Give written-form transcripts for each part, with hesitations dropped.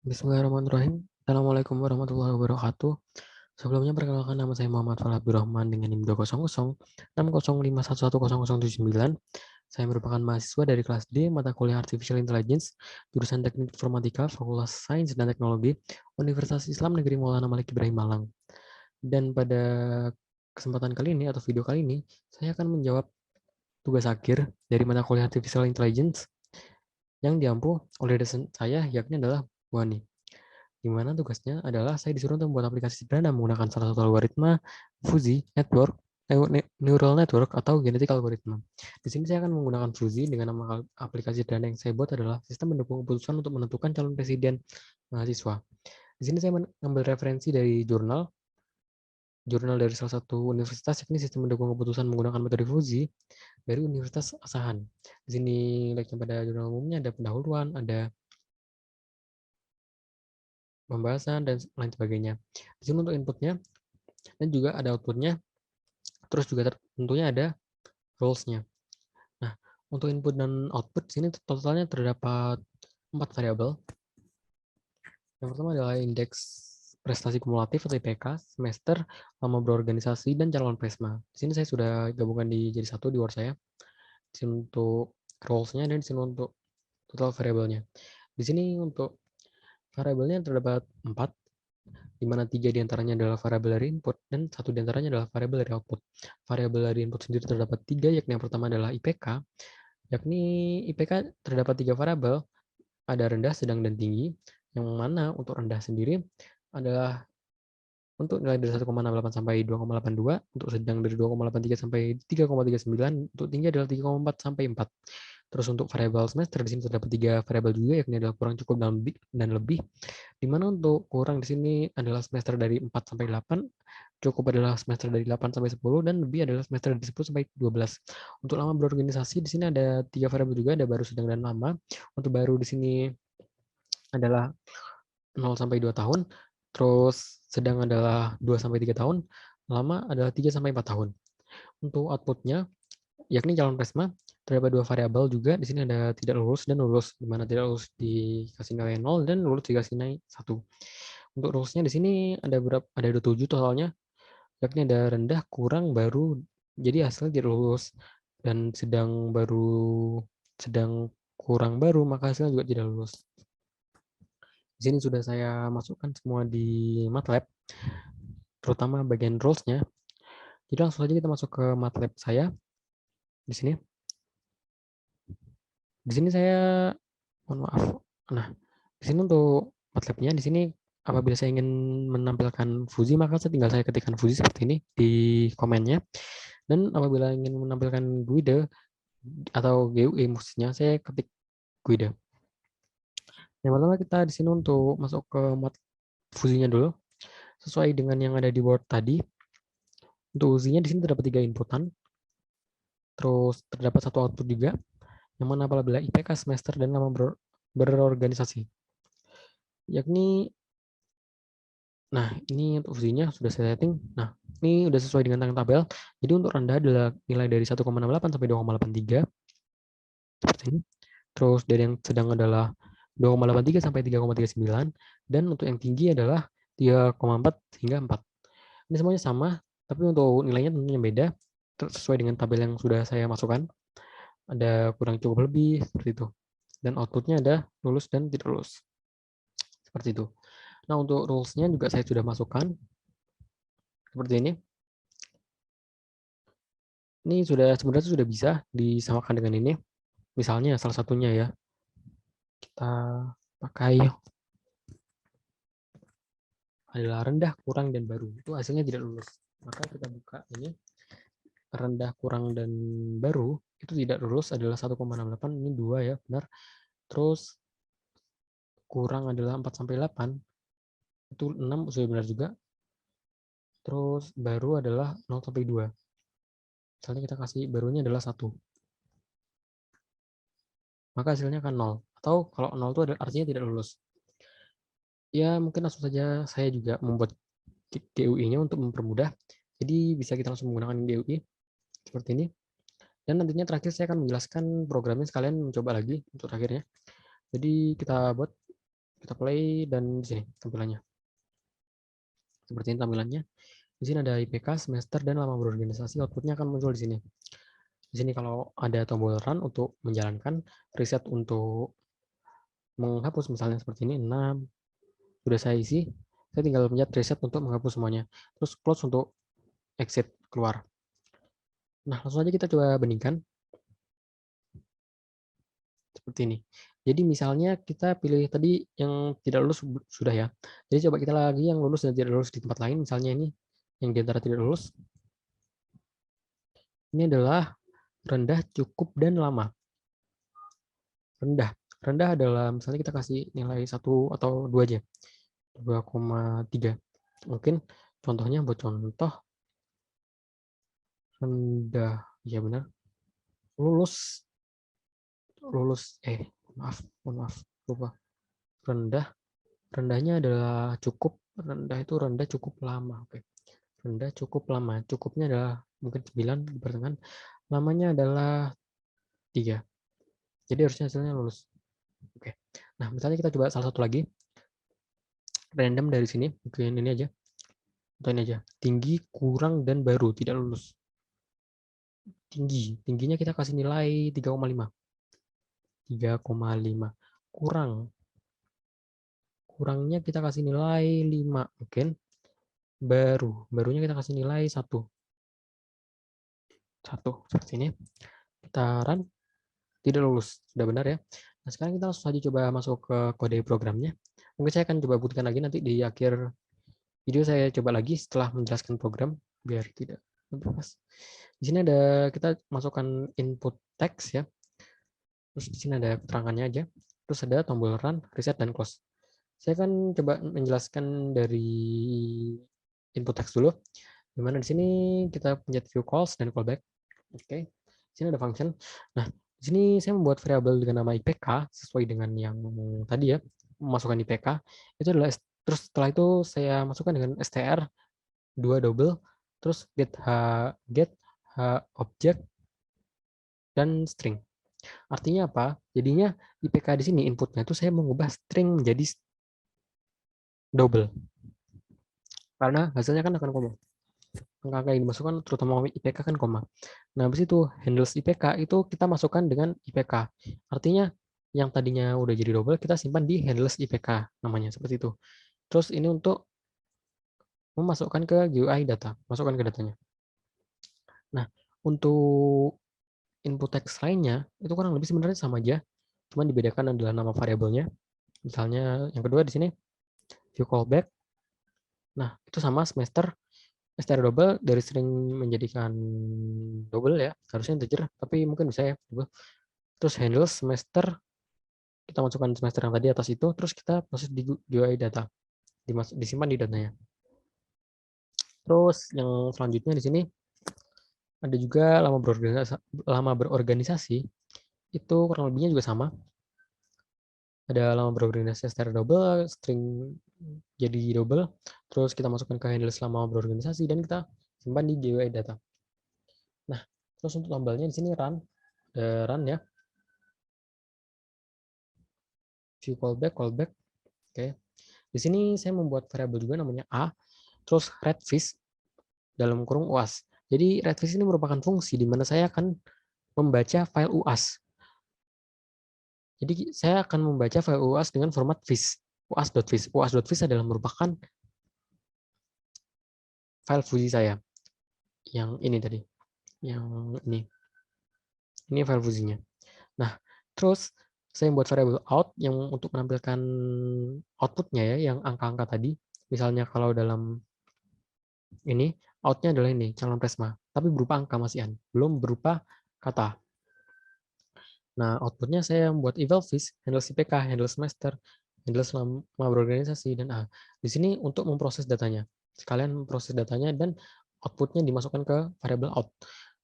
Bismillahirrahmanirrahim. Assalamualaikum warahmatullahi wabarakatuh. Sebelumnya perkenalkan nama saya Muhammad Fal Abdurrahman dengan NIM 2006051110079. Saya merupakan mahasiswa dari kelas D mata kuliah Artificial Intelligence, jurusan Teknik Informatika, Fakultas Sains dan Teknologi, Universitas Islam Negeri Maulana Malik Ibrahim Malang. Dan pada kesempatan kali ini atau video kali ini, saya akan menjawab tugas akhir dari mata kuliah Artificial Intelligence yang diampu oleh dosen saya, yakni adalah Bu Ani. Di mana tugasnya adalah saya disuruh untuk membuat aplikasi sederhana menggunakan salah satu algoritma fuzzy network, neural network atau genetic algoritma. Di sini saya akan menggunakan fuzzy dengan nama aplikasi sederhana yang saya buat adalah sistem mendukung keputusan untuk menentukan calon presiden mahasiswa. Di sini saya mengambil referensi dari jurnal dari salah satu universitas, yakni sistem mendukung keputusan menggunakan metode fuzzy dari Universitas Asahan. Di sini like pada jurnal umumnya ada pendahuluan, ada pembahasan dan lain sebagainya. Di sini untuk inputnya dan juga ada outputnya, terus juga tentunya ada rules-nya. Nah, untuk input dan output sini totalnya terdapat 4 variabel. Yang pertama adalah indeks prestasi kumulatif atau IPK, semester, lama berorganisasi, dan calon presma. Di sini saya sudah gabungkan jadi satu di Word saya. Di sini untuk roles-nya dan di sini untuk total variabelnya. Di sini untuk variabelnya terdapat 4, di mana 3 diantaranya adalah variabel dari input dan 1 diantaranya adalah variabel dari output. Variabel dari input sendiri terdapat 3, yakni yang pertama adalah IPK, yakni IPK terdapat 3 variabel, ada rendah, sedang, dan tinggi, yang mana untuk rendah sendiri adalah untuk nilai dari 1,68 sampai 2,82, untuk sedang dari 2,83 sampai 3,39, untuk tinggi adalah 3,4 sampai 4. Terus untuk variabel semester di sini terdapat 3 variabel juga, yakni adalah kurang, cukup, dan lebih. Di mana untuk kurang di sini adalah semester dari 4 sampai 8, cukup adalah semester dari 8 sampai 10, dan lebih adalah semester dari 10 sampai 12. Untuk lama berorganisasi di sini ada 3 variabel juga, ada baru, sedang, dan lama. Untuk baru di sini adalah 0 sampai 2 tahun, terus sedang adalah 2 sampai 3 tahun, lama adalah 3 sampai 4 tahun. Untuk outputnya, yakni calon presma, terdapat 2 variabel juga. Di sini ada tidak lulus dan lulus, di mana tidak lulus dikasih nilai 0 dan lulus dikasih nilai 1. Untuk rules-nya di sini ada berapa? Ada 27 totalnya, yakni ada rendah, kurang, baru. Jadi hasilnya tidak lulus, dan sedang, baru, sedang, kurang, baru, maka hasilnya juga tidak lulus. Di sini sudah saya masukkan semua di MATLAB, terutama bagian rules-nya. Jadi langsung saja kita masuk ke MATLAB saya di sini. Di sini saya, mohon maaf. Nah, di sini untuk MATLAB-nya di sini apabila saya ingin menampilkan fuzzy, maka tinggal saya ketikkan fuzzy seperti ini di komennya. Dan apabila ingin menampilkan GUID atau GUI maksudnya, saya ketik GUID. Yang pertama kita di sini untuk masuk ke fuzzy-nya dulu. Sesuai dengan yang ada di Word tadi. Untuk fuzzy-nya di sini terdapat 3 inputan. Terus terdapat 1 output juga, yang mana apabila IPK, semester, dan lama berorganisasi. Yakni, nah ini untuk fuzzy-nya sudah saya setting. Nah, ini sudah sesuai dengan tabel. Jadi untuk rendah adalah nilai dari 1,68 sampai 2,83. Seperti ini. Terus dari yang sedang adalah 2,83 sampai 3,39. Dan untuk yang tinggi adalah 3,4 hingga 4. Ini semuanya sama, tapi untuk nilainya tentunya beda. Sesuai dengan tabel yang sudah saya masukkan. Ada kurang, cukup, lebih, seperti itu. Dan outputnya ada lulus dan tidak lulus. Seperti itu. Nah, untuk rules-nya juga saya sudah masukkan. Seperti ini. Ini sebenarnya sudah bisa disamakan dengan ini. Misalnya salah satunya ya, kita pakai adalah rendah, kurang, dan baru. Itu hasilnya tidak lulus. Maka kita buka ini, rendah, kurang, dan baru, itu tidak lulus adalah 1,68. Ini 2 ya, benar. Terus kurang adalah 4 sampai 8. Itu 6, sudah benar juga. Terus baru adalah 0 sampai 2. Misalnya kita kasih barunya adalah 1. Maka hasilnya akan 0. Atau kalau 0 itu artinya tidak lulus. Ya, mungkin langsung saja saya juga membuat GUI-nya untuk mempermudah. Jadi bisa kita langsung menggunakan GUI seperti ini. Dan nantinya terakhir saya akan menjelaskan programnya sekalian mencoba lagi untuk akhirnya. Jadi kita buat Kita play dan di sini tampilannya. Seperti ini tampilannya. Di sini ada IPK, semester, dan lama berorganisasi. Outputnya akan muncul di sini. Di sini kalau ada tombol run untuk menjalankan, reset untuk menghapus misalnya seperti ini 6. Sudah saya isi. Saya tinggal pencet reset untuk menghapus semuanya. Terus close untuk exit keluar. Nah, langsung aja kita coba bandingkan. Seperti ini. Jadi misalnya kita pilih tadi yang tidak lulus sudah ya. Jadi coba kita lagi yang lulus dan tidak lulus di tempat lain. Misalnya ini yang diantara tidak lulus. Ini adalah rendah, cukup, dan lama. Rendah. Rendah adalah misalnya kita kasih nilai 1 atau 2 aja. 2,3. Mungkin contohnya buat contoh rendah. Ya benar. Lulus. Mohon maaf. Lupa. Rendah. Rendahnya adalah cukup. Rendah itu rendah cukup lama. Oke. Rendah cukup lama. Cukupnya adalah mungkin 9 di pertengahan. Lamanya adalah 3. Jadi harusnya hasilnya lulus. Oke. Nah, misalnya kita coba salah satu lagi. Random dari sini. Mungkin ini aja. Atau ini aja. Tinggi, kurang, dan baru. Tidak lulus. Tinggi. Tingginya kita kasih nilai 3,5. 3,5. Kurang. Kurangnya kita kasih nilai 5. Mungkin. Baru. Barunya kita kasih nilai 1. 1. Seperti ini. Kita run. Tidak lulus. Sudah benar ya. Nah, sekarang kita langsung saja coba masuk ke kode programnya. Mungkin saya akan coba buktikan lagi nanti di akhir video, saya coba lagi setelah menjelaskan program biar tidak bebas. Di sini ada kita masukkan input teks ya. Terus di sini ada keterangannya aja. Terus ada tombol run, reset, dan close. Saya akan coba menjelaskan dari input teks dulu. Dimana di sini kita pencet view calls dan callback. Oke. Di sini ada function. Nah, di sini saya membuat variabel dengan nama IPK sesuai dengan yang tadi ya, memasukkan IPK. Itu adalah terus setelah itu saya masukkan dengan str 2 double, terus get object dan string. Artinya apa? Jadinya IPK di sini inputnya itu saya mengubah string menjadi double. Karena hasilnya kan akan koma. Angka-angka yang dimasukkan terutama IPK kan koma. Nah, habis itu handles IPK itu kita masukkan dengan IPK. Artinya yang tadinya udah jadi double kita simpan di handles IPK namanya seperti itu. Terus ini untuk memasukkan ke GUI data, masukkan ke datanya. Nah, untuk input teks lainnya itu kurang lebih sebenarnya sama aja, cuma dibedakan adalah nama variabelnya. Misalnya yang kedua di sini view callback. Nah, itu sama semester str double dari string menjadikan double ya, harusnya integer, tapi mungkin bisa ya double. Terus handle semester kita masukkan semester yang tadi atas itu, terus kita proses di GUI data, disimpan di datanya. Terus yang selanjutnya di sini ada juga lama berorganisasi itu kurang lebihnya juga sama. Ada lama berorganisasi str double, string jadi double, terus kita masukkan ke handle selama berorganisasi dan kita simpan di GUI data. Nah, terus untuk tombolnya di sini run, run ya. View callback. Oke. Di sini saya membuat variabel juga namanya a, terus redfish dalam kurung UAS. Jadi redfish ini merupakan fungsi di mana saya akan membaca file UAS. Jadi saya akan membaca file UAS dengan format fish, uas.fish. Uas.fish adalah merupakan file fungsi saya. Yang ini tadi. Yang ini. Ini file fungsinya. Nah, terus saya membuat variabel out yang untuk menampilkan outputnya ya, yang angka-angka tadi. Misalnya kalau dalam ini, outnya adalah ini, calon Presma. Tapi berupa angka masihan, belum berupa kata. Nah, outputnya saya membuat eval fish, handle IPK, handle semester, handle selama berorganisasi, dan A. Di sini untuk memproses datanya. Sekalian memproses datanya dan outputnya dimasukkan ke variabel out.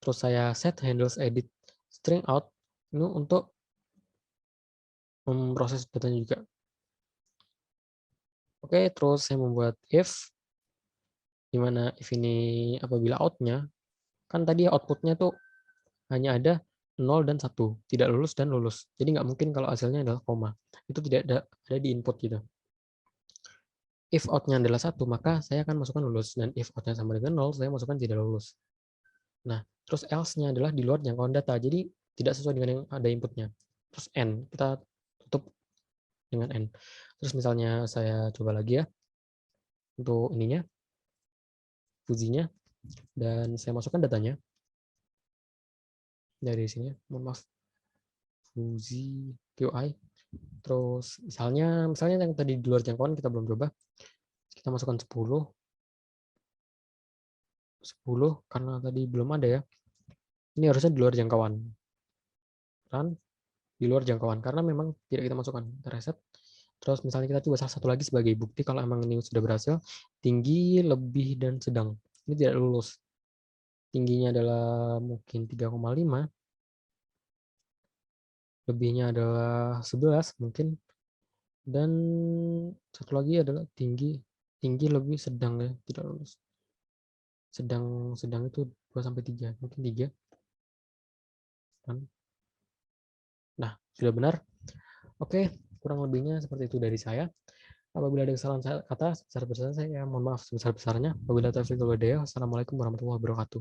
Terus saya set handles edit string out ini untuk memproses datanya juga. Oke, terus saya membuat if, di mana if ini apabila outnya, kan tadi outputnya tuh hanya ada 0 dan 1, tidak lulus dan lulus. Jadi nggak mungkin kalau hasilnya adalah koma. itu tidak ada di input gitu. If out-nya adalah 1, maka saya akan masukkan lulus, dan if out-nya sama dengan 0, saya masukkan tidak lulus. Nah, terus else-nya adalah di luar jangkauan data, jadi tidak sesuai dengan yang ada inputnya. Terus n, kita tutup dengan n. Terus misalnya saya coba lagi ya, untuk ininya, fuzinya, dan saya masukkan datanya. Dari sini, mohon maaf, fuzi QI. Terus misalnya yang tadi di luar jangkauan kita belum coba, kita masukkan 10 karena tadi belum ada ya. Ini harusnya di luar jangkauan. Run di luar jangkauan karena memang tidak kita masukkan. Kita reset. Terus misalnya kita coba salah satu lagi sebagai bukti kalau emang ini sudah berhasil, tinggi, lebih, dan sedang. Ini tidak lulus. Tingginya adalah mungkin 3,5. Lebihnya adalah 11 mungkin. Dan satu lagi adalah tinggi, lebih, sedang ya, tidak lulus. Sedang itu 2 sampai 3, mungkin 3. Nah, sudah benar. Oke, kurang lebihnya seperti itu dari saya. Apabila ada kesalahan kata sebesar-besarnya, saya mohon maaf sebesar-besarnya. Wabillahi taufiq wal hidayah. Assalamualaikum warahmatullahi wabarakatuh.